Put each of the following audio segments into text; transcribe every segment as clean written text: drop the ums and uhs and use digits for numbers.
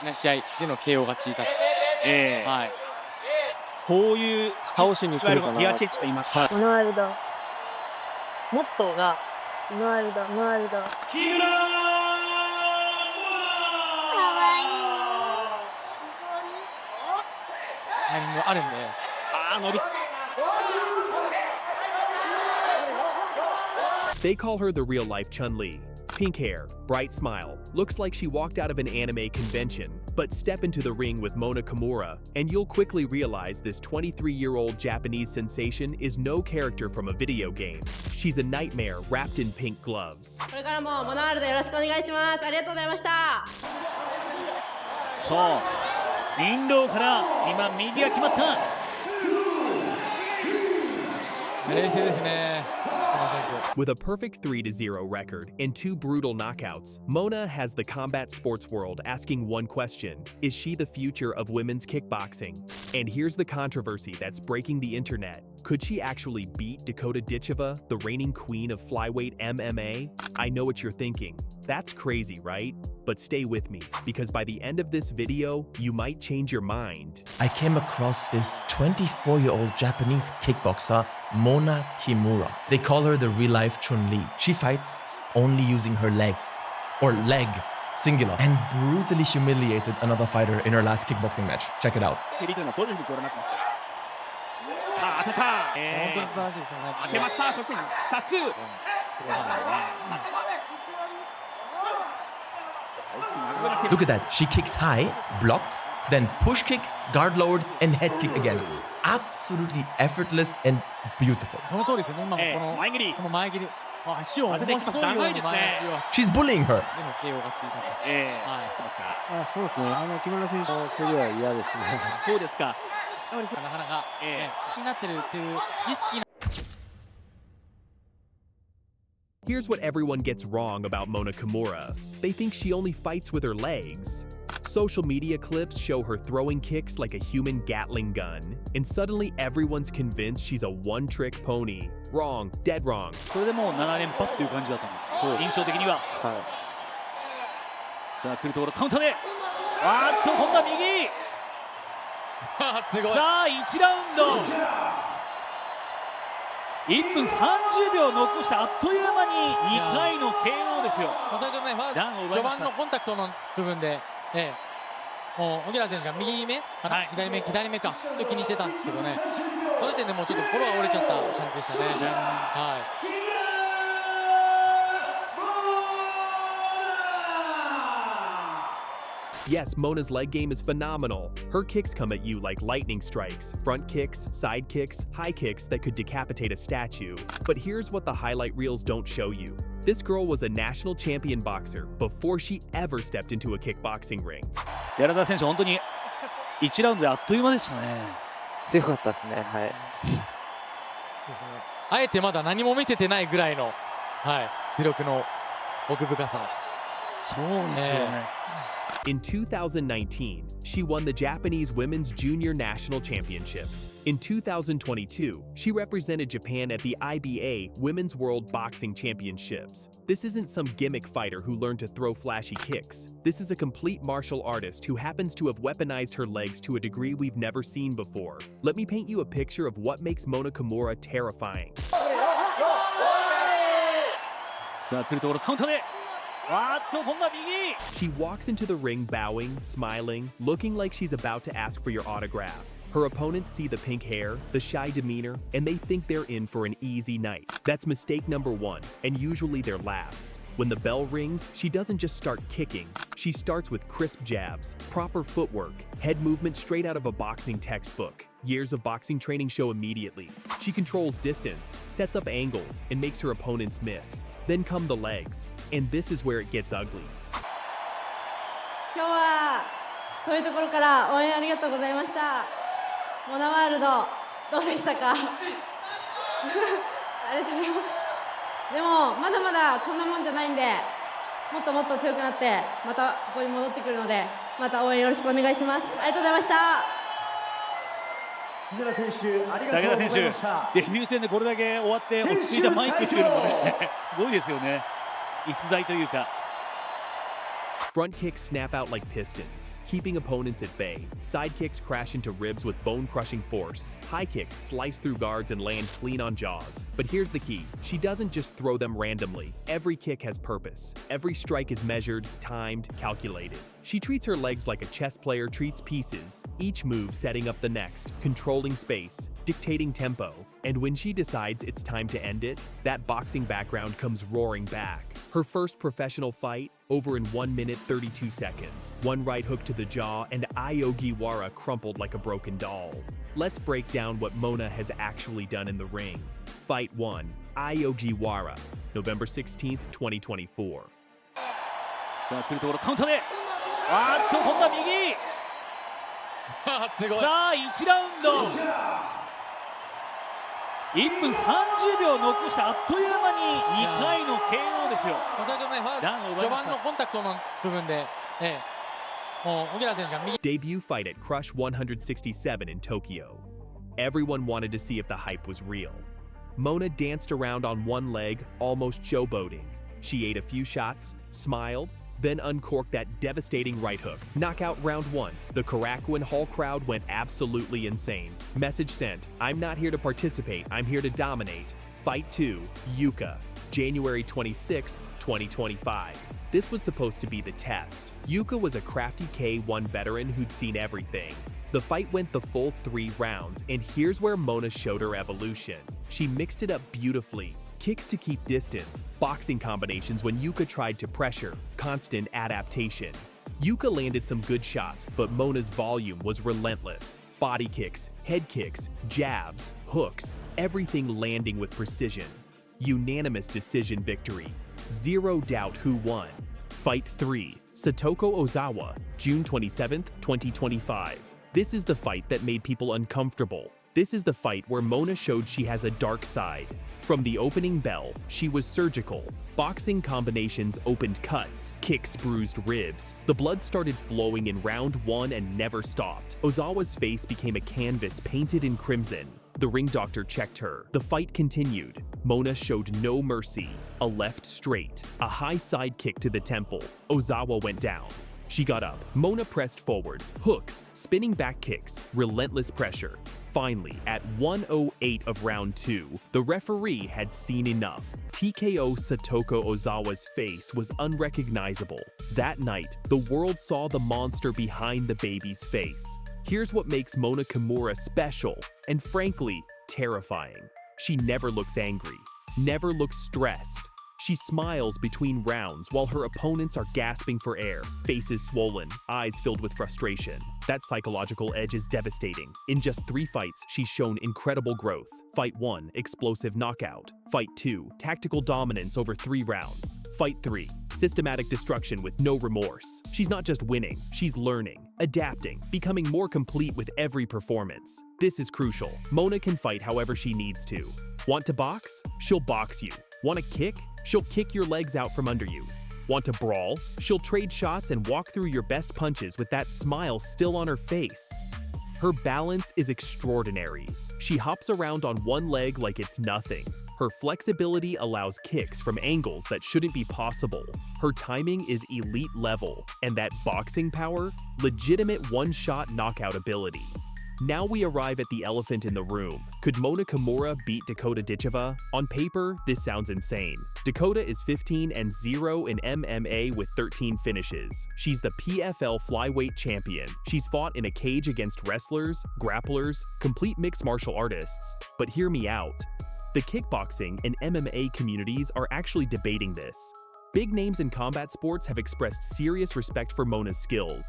な試合での KO 勝ちだった。はい。そういう倒しに来るかな。ギアチェンジと言いますか。モノワールド。モットーがモノワールド、モノワールド。木村。タイミングあるんで。さあ伸び。They call her the real-life Chun-Li. Pink hair, bright smile, looks like she walked out of an anime convention. But step into the ring with Mona Kimura, and you'll quickly realize this 23-year-old Japanese sensation is no character from a video game. She's a nightmare wrapped in pink gloves. これからもモノワールドよろしくお願いします。ありがとうございました。そう、リンローから今右が決まった。冷静ですね。With a perfect 3-0 record and 2 brutal knockouts, Mona has the combat sports world asking one question: is she the future of women's kickboxing? And here's the controversy that's breaking the internet. Could she actually beat Dakota, the reigning queen of flyweight MMA? I know what you're thinking. That's crazy, right? But stay with me, because by the end of this video, you might change your mind. I came across this 24-year-old Japanese kickboxer, Mona Kimura. They call her the real-life Chun-Li. She fights only using her legs, or leg, singular, and brutally humiliated another fighter in her last kickboxing match. Check it out. さあ当てた。当てました。そして2つ。Look at that. She kicks high, blocked, then push kick, guard lowered, and head kick again. Absolutely effortless and beautiful. この通りですね。今も前蹴り。この前蹴り。足を面白いような前足を。 She's bullying her. でも KO 勝ちだった。そうですね。木村選手の距離は嫌ですね。そうですか。なかなか気になってるっていうリスキーな。Here's what everyone gets wrong about Mona Kimura. They think she only fights with her legs. Social media clips show her throwing kicks like a human Gatling gun. And suddenly everyone's convinced she's a one-trick pony. Wrong, dead wrong. それでもう7連覇っていう感じだったんです。印象的には。さあ来るところカウンターで。今度は右。さあ1ラウンド。1分30秒残してあっという間に2回の KO ですよ。序盤のコンタクトの部分で、もう小平選手が右目かな、左目かちょっと気にしてたんですけどね、その時点でもうちょっと心が折れちゃった感じでしたね。Yes, Mona's leg game is phenomenal. Her kicks come at you like lightning strikes, front kicks, side kicks, high kicks that could decapitate a statue. But here's what the highlight reels don't show you. This girl was a national champion boxer before she ever stepped into a kickboxing ring. 柳田選手、本当に1ラウンドであっという間でしたね。強かったですね。はい。あえてまだ何も見せてないぐらいの、出力の奥深さ。そうですよね。In 2019, she won the Japanese Women's Junior National Championships. In 2022, she represented Japan at the IBA Women's World Boxing Championships. This isn't some gimmick fighter who learned to throw flashy kicks. This is a complete martial artist who happens to have weaponized her legs to a degree we've never seen before. Let me paint you a picture of what makes Mona Kimura terrifying. さあ来るところカウンターで。She walks into the ring bowing, smiling, looking like she's about to ask for your autograph. Her opponents see the pink hair, the shy demeanor, and they think they're in for an easy night. That's mistake number 1, and usually their last. When the bell rings, she doesn't just start kicking. She starts with crisp jabs, proper footwork, head movement straight out of a boxing textbook. Years of boxing training show immediately. She controls distance, sets up angles, and makes her opponents miss. Then come the legs, and this is where it gets ugly. 今日は遠いところから応援ありがとうございました。モナワールドどうでしたか？ありがとうございます。でもまだまだこんなもんじゃないんで、もっともっと強くなってまたここに戻ってくるので、また応援よろしくお願いします。ありがとうございました。武田選手、デビュー戦でこれだけ終わって落ち着いたマイクっていうのもね、すごいですよね。逸材というか。Front kicks snap out like pistons, keeping opponents at bay. Side kicks crash into ribs with bone-crushing force. High kicks slice through guards and land clean on jaws. But here's the key. She doesn't just throw them randomly. Every kick has purpose. Every strike is measured, timed, calculated. She treats her legs like a chess player treats pieces, each move setting up the next, controlling space, dictating tempo. And when she decides it's time to end it, that boxing background comes roaring back. Her first professional fight, over in 1 minute 32 seconds. One right hook to the jaw and Aogiwara crumpled like a broken doll. Let's break down what Mona has actually done in the ring. Fight 1, Aogiwara, November 16th, 2024. さあ来るところカウンターであーっと今度は右すごい。さあ1ラウンド1分30秒残したあっという間に2回の KO ですよ。最初ね、段を奪い序ました盤のコンタクトの部分で、もう荻原選手が右 Debut fight at Crush 167 in Tokyo. Everyone wanted to see if the hype was real. Mona danced around on one leg, almost showboating. She ate a few shots, smiled, then uncorked that devastating right hook. Knockout round 1. The Korakuen Hall crowd went absolutely insane. Message sent, I'm not here to participate, I'm here to dominate. Fight 2, Yuka, January 26th, 2025. This was supposed to be the test. Yuka was a crafty K1 veteran who'd seen everything. The fight went the full 3 rounds, and here's where Mona showed her evolution. She mixed it up beautifully. Kicks to keep distance, boxing combinations when Yuka tried to pressure, constant adaptation. Yuka landed some good shots, but Mona's volume was relentless. Body kicks, head kicks, jabs, hooks, everything landing with precision. Unanimous decision victory. Zero doubt who won. Fight 3, Satoko Ozawa, June 27th, 2025. This is the fight that made people uncomfortable. This is the fight where Mona showed she has a dark side. From the opening bell, she was surgical. Boxing combinations opened cuts, kicks bruised ribs. The blood started flowing in round 1 and never stopped. Ozawa's face became a canvas painted in crimson. The ring doctor checked her. The fight continued. Mona showed no mercy. A left straight, a high side kick to the temple. Ozawa went down. She got up. Mona pressed forward. Hooks, spinning back kicks, relentless pressure. Finally, at 1:08 of round 2, the referee had seen enough. TKO Satoko Ozawa's face was unrecognizable. That night, the world saw the monster behind the baby's face. Here's what makes Mona Kimura special, and frankly, terrifying. She never looks angry, never looks stressed. She smiles between rounds while her opponents are gasping for air, faces swollen, eyes filled with frustration. That psychological edge is devastating. In just 3 fights, she's shown incredible growth. Fight 1, explosive knockout. Fight 2, tactical dominance over 3 rounds. Fight 3, systematic destruction with no remorse. She's not just winning, she's learning, adapting, becoming more complete with every performance. This is crucial. Mona can fight however she needs to. Want to box? She'll box you. Want to kick? She'll kick your legs out from under you. Want to brawl? She'll trade shots and walk through your best punches with that smile still on her face. Her balance is extraordinary. She hops around on one leg like it's nothing. Her flexibility allows kicks from angles that shouldn't be possible. Her timing is elite level, and that boxing power, legitimate one-shot knockout ability. Now we arrive at the elephant in the room. Could Mona Kimura beat Dakota Dicheva? On paper, this sounds insane. Dakota is 15-0 in MMA with 13 finishes. She's the PFL flyweight champion. She's fought in a cage against wrestlers, grapplers, complete mixed martial artists. But hear me out. The kickboxing and MMA communities are actually debating this. Big names in combat sports have expressed serious respect for Mona's skills.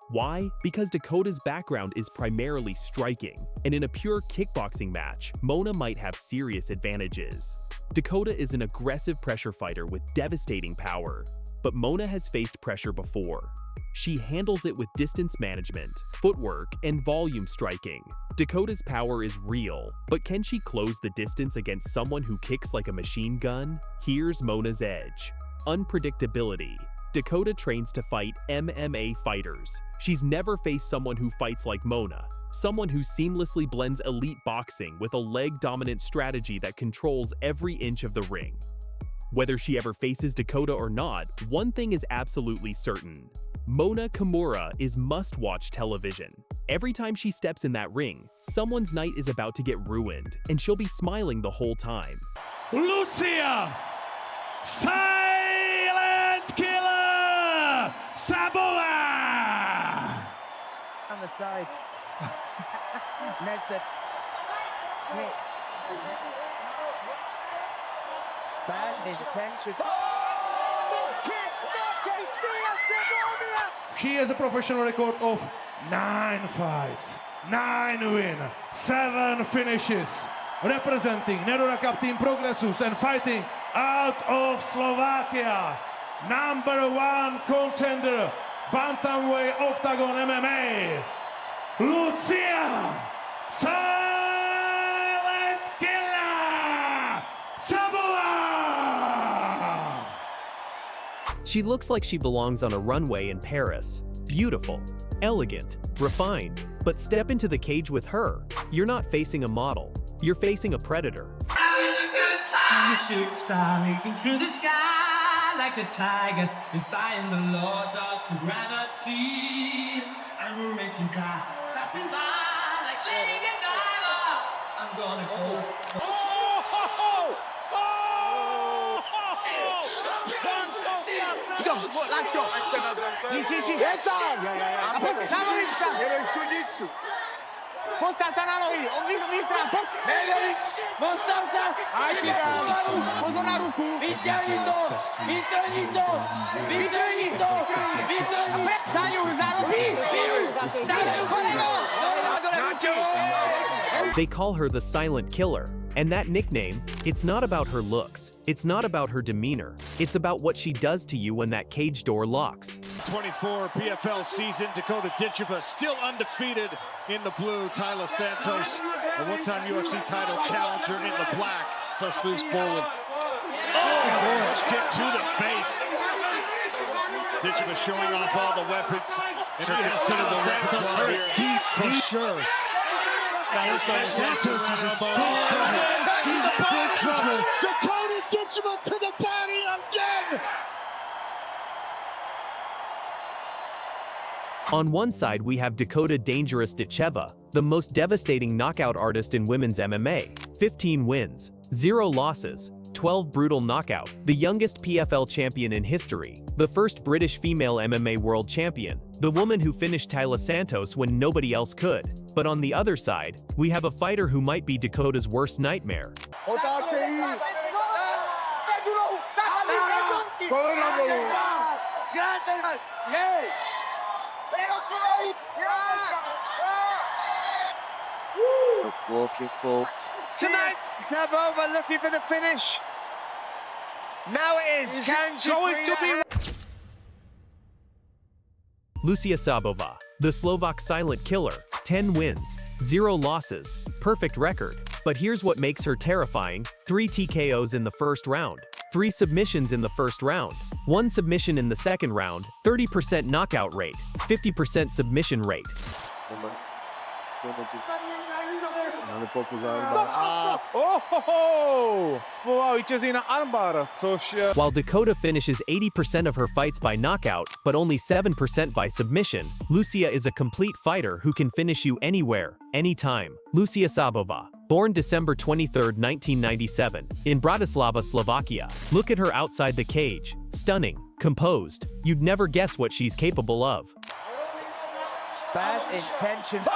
Why? Because Dakota's background is primarily striking, and in a pure kickboxing match, Mona might have serious advantages. Dakota is an aggressive pressure fighter with devastating power, but Mona has faced pressure before. She handles it with distance management, footwork, and volume striking. Dakota's power is real, but can she close the distance against someone who kicks like a machine gun? Here's Mona's edge: unpredictability. Dakota trains to fight MMA fighters. She's never faced someone who fights like Mona, someone who seamlessly blends elite boxing with a leg-dominant strategy that controls every inch of the ring. Whether she ever faces Dakota or not, one thing is absolutely certain. Mona Kimura is must-watch television. Every time she steps in that ring, someone's night is about to get ruined, and she'll be smiling the whole time. Lucia! Silent Killer! Saboa! On the side. Ned said, kick. Bad intentions. She has a professional record of 9 fights, 9 wins, 7 finishes, representing Nedora Cup Team Progressus and fighting out of Slovakia. #1 contender, Bantamweight Octagon MMA, Lucia Silent Killer Saboa! She looks like she belongs on a runway in Paris. Beautiful, elegant, refined. But step into the cage with her. You're not facing a model. You're facing a predator. You shoot star leaping through the sky like a tiger, defying the laws of gravity. I'm a racing car passing by like Lady Gaga. I'm gonna go. Postav sa na nohy, mistrá, poď! Postav sa! Aj si pozor na ruku! Vyťahni to! Vytrhni to! Vytrhni to! Vytrhni! Za ňu, za nohy! Stavuj koleno! They call her the Silent Killer. And that nickname, it's not about her looks. It's not about her demeanor. It's about what she does to you when that cage door locks. 24 PFL season, Dakota still undefeated in the blue. Tyler Santos, a one-time UFC title challenger in the black. Santos moves forward. Oh, kick to the face. Ditcheva showing off all the weapons. And he has Tyler Santos hurt deep for sure. Santos is in big trouble. He's in big trouble. Dakota Ditcheva to the body again. On one side, we have Dakota Dangerous Ditcheva, the most devastating knockout artist in women's MMA. 15 wins, 0 losses, 12 brutal knockout, the youngest PFL champion in history, the first British female MMA world champion, the woman who finished Tyler Santos when nobody else could. But on the other side, we have a fighter who might be Dakota's worst nightmare. Walking forward. Tonight, Sabova looking for the finish. Now it is. Can she bring it? Lucia Sabova, the Slovak Silent Killer, 10 wins, 0 losses, perfect record. But here's what makes her terrifying: 3 TKOs in the first round, 3 submissions in the first round, 1 submission in the second round, 30% knockout rate, 50% submission rate. While Dakota finishes 80% of her fights by knockout, but only 7% by submission, Lucia is a complete fighter who can finish you anywhere, anytime. Lucia Sabova, born December 23, 1997, in Bratislava, Slovakia. Look at her outside the cage. Stunning, composed. You'd never guess what she's capable of. Bad intentions.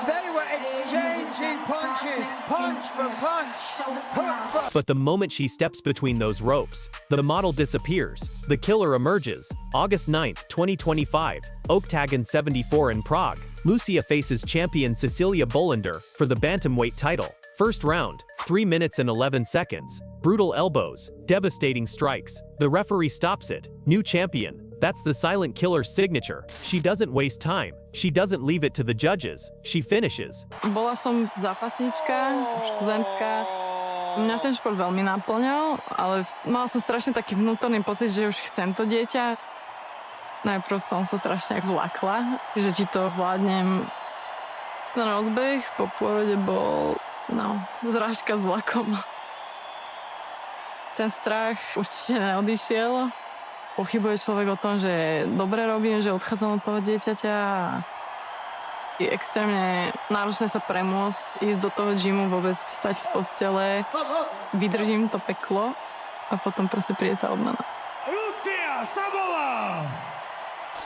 They were exchanging punches, punch for punch, hook for... But the moment she steps between those ropes, the model disappears. The killer emerges. August 9th, 2025, Octagon 74 in Prague. Lucia faces champion Cecilia Bolander for the bantamweight title. First round, 3 minutes and 11 seconds. Brutal elbows, devastating strikes. The referee stops it. New champion. That's the Silent Killer's signature. She doesn't waste time. She doesn't leave it to the judges. She finishes. Bola som zápasníčka, študentka. Mňa ten šport veľmi naplňal, ale mala som strašne taký vnútorný pocit, že už chcem to dieťa. Najprv som sa strašne zlakla, že či to zvládnem. Ten rozbeh po pôrode bol, zrážka s vlakom. Ten strach určite neodišiel. Pochybuje človek o tom, že dobre robím, že odchádzam od toho dieťaťa. Je extrémne náročné sa premôcť, ísť do toho gymu, vôbec vstať z postele. Vydržím to peklo a potom proste príde tá odmena. Lucia Saboa!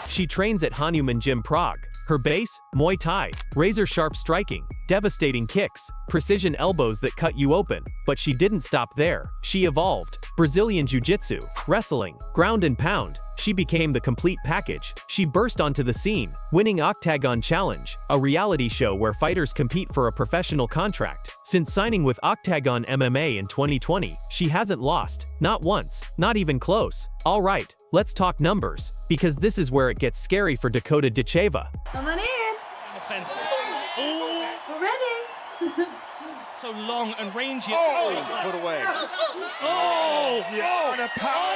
She trains at Hanuman Gym Prague. Her base, Muay Thai, razor-sharp striking, devastating kicks, precision elbows that cut you open. But she didn't stop there. She evolved. Brazilian Jiu-Jitsu, wrestling, ground and pound. She became the complete package. She burst onto the scene, winning Octagon Challenge, a reality show where fighters compete for a professional contract. Since signing with Octagon MMA in 2020, she hasn't lost. Not once, not even close. All right, let's talk numbers, because this is where it gets scary for Dakota Ditcheva. Come on in. Defense. We're ready. So long and rangy. Put away. And a power!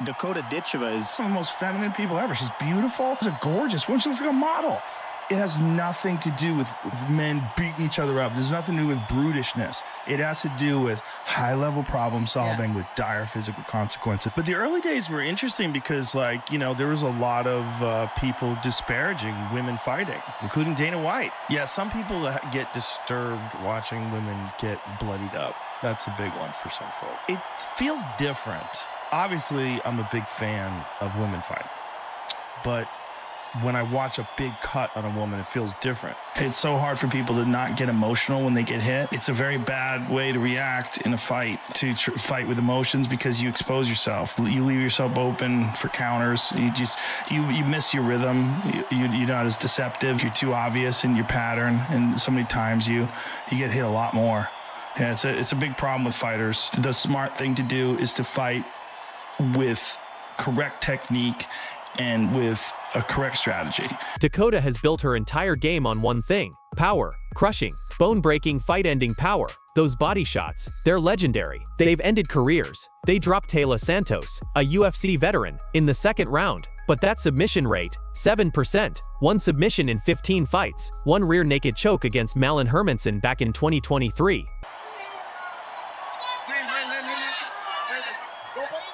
Dakota Ditcheva is one of the most feminine people ever. She's beautiful. She's a gorgeous woman. She looks like a model. It has nothing to do with men beating each other up. There's nothing to do with brutishness. It has to do with high-level problem solving with dire physical consequences. But the early days were interesting because, there was a lot of people disparaging women fighting, including Dana White. Yeah, some people get disturbed watching women get bloodied up. That's a big one for some folks. It feels different. Obviously, I'm a big fan of women fighting, but when I watch a big cut on a woman, it feels different. It's so hard for people to not get emotional when they get hit. It's a very bad way to react in a fight, to fight with emotions, because you expose yourself. You leave yourself open for counters. You miss your rhythm. You're not as deceptive. You're too obvious in your pattern, and so many times you get hit a lot more. Yeah, it's a big problem with fighters. The smart thing to do is to fight with correct technique and with a correct strategy. Dakota has built her entire game on one thing: power, crushing, bone-breaking, fight-ending power. Those body shots, they're legendary. They've ended careers. They dropped Taila Santos, a UFC veteran, in the second round. But that submission rate, 7%, one submission in 15 fights, one rear naked choke against Malin Hermansen back in 2023.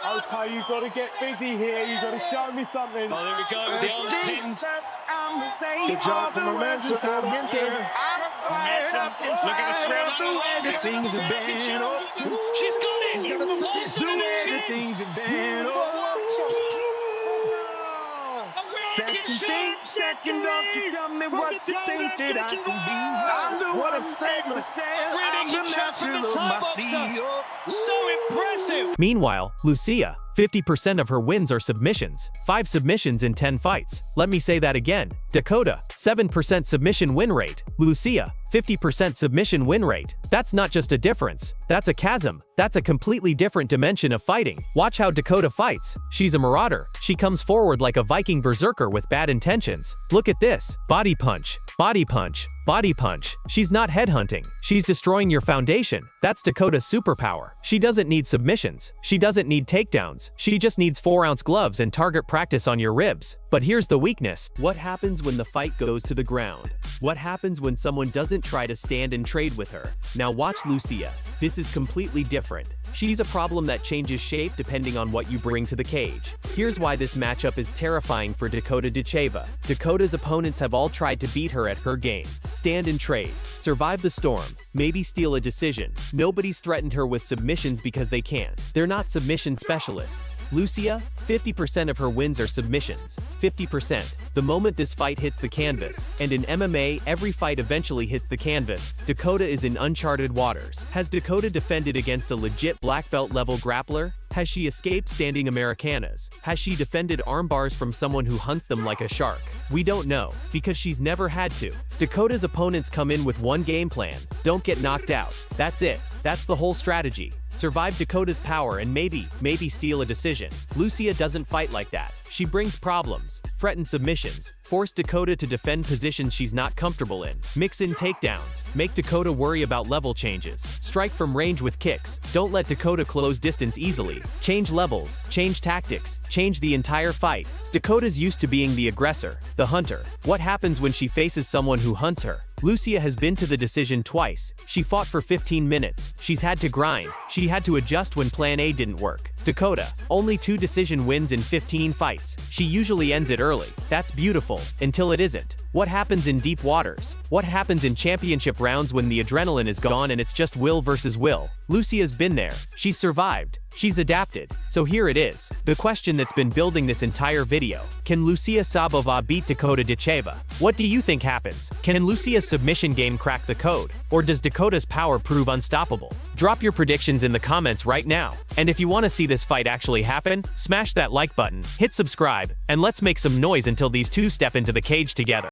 Okay, you got to get busy here. You got to show me something. Oh, there we go. The old pin. Good job from Amanda. Look at the square. Things have been up. She's got it. Do everything's been up. Second, don't you tell me what you think that I can be. I'm the one statement. I'm the master of my CEO. So impressive. Meanwhile, Lucia, 50% of her wins are submissions, 5 submissions in 10 fights. Let me say that again. Dakota, 7% submission win rate. Lucia, 50% submission win rate. That's not just a difference, that's a chasm. That's a completely different dimension of fighting. Watch how Dakota fights. She's a marauder. She comes forward like a Viking berserker with bad intentions. Look at this. Body punch, body punch, body punch. She's not headhunting. She's destroying your foundation. That's Dakota's superpower. She doesn't need submissions. She doesn't need takedowns. She just needs 4-ounce gloves and target practice on your ribs. But here's the weakness. What happens when the fight goes to the ground? What happens when someone doesn't try to stand and trade with her? Now watch Lucia. This is completely different. She's a problem that changes shape depending on what you bring to the cage. Here's why this matchup is terrifying for Dakota Ditcheva. Dakota's opponents have all tried to beat her at her game. Stand and trade, survive the storm, maybe steal a decision. Nobody's threatened her with submissions because they can. They're not submission specialists. Lucia, 50% of her wins are submissions. 50%. The moment this fight hits the canvas, and in MMA, every fight eventually hits the canvas, Dakota is in uncharted waters. Has Dakota defended against a legit black belt level grappler? Has she escaped standing Americanas? Has she defended arm bars from someone who hunts them like a shark? We don't know, because she's never had to. Dakota's opponents come in with one game plan: don't get knocked out. That's it. That's the whole strategy. Survive Dakota's power and maybe steal a decision. Lucia doesn't fight like that. She brings problems, threatens submissions, force Dakota to defend positions she's not comfortable in, mix in takedowns, make Dakota worry about level changes, strike from range with kicks, don't let Dakota close distance easily, change levels, change tactics, change the entire fight. Dakota's used to being the aggressor, the hunter. What happens when she faces someone who hunts her? Lucia has been to the decision twice. She fought for 15 minutes. She's had to grind. She had to adjust when plan A didn't work. Dakota, only 2 decision wins in 15 fights. She usually ends it early. That's beautiful, until it isn't. What happens in deep waters? What happens in championship rounds when the adrenaline is gone and it's just will versus will? Lucia's been there. She's survived. She's adapted. So here it is. The question that's been building this entire video. Can Lucia Sabova beat Dakota Ditcheva? What do you think happens? Can Lucia's submission game crack the code? Or does Dakota's power prove unstoppable? Drop your predictions in the comments right now. And if you want to see this fight actually happen, smash that like button, hit subscribe, and let's make some noise until these two step into the cage together.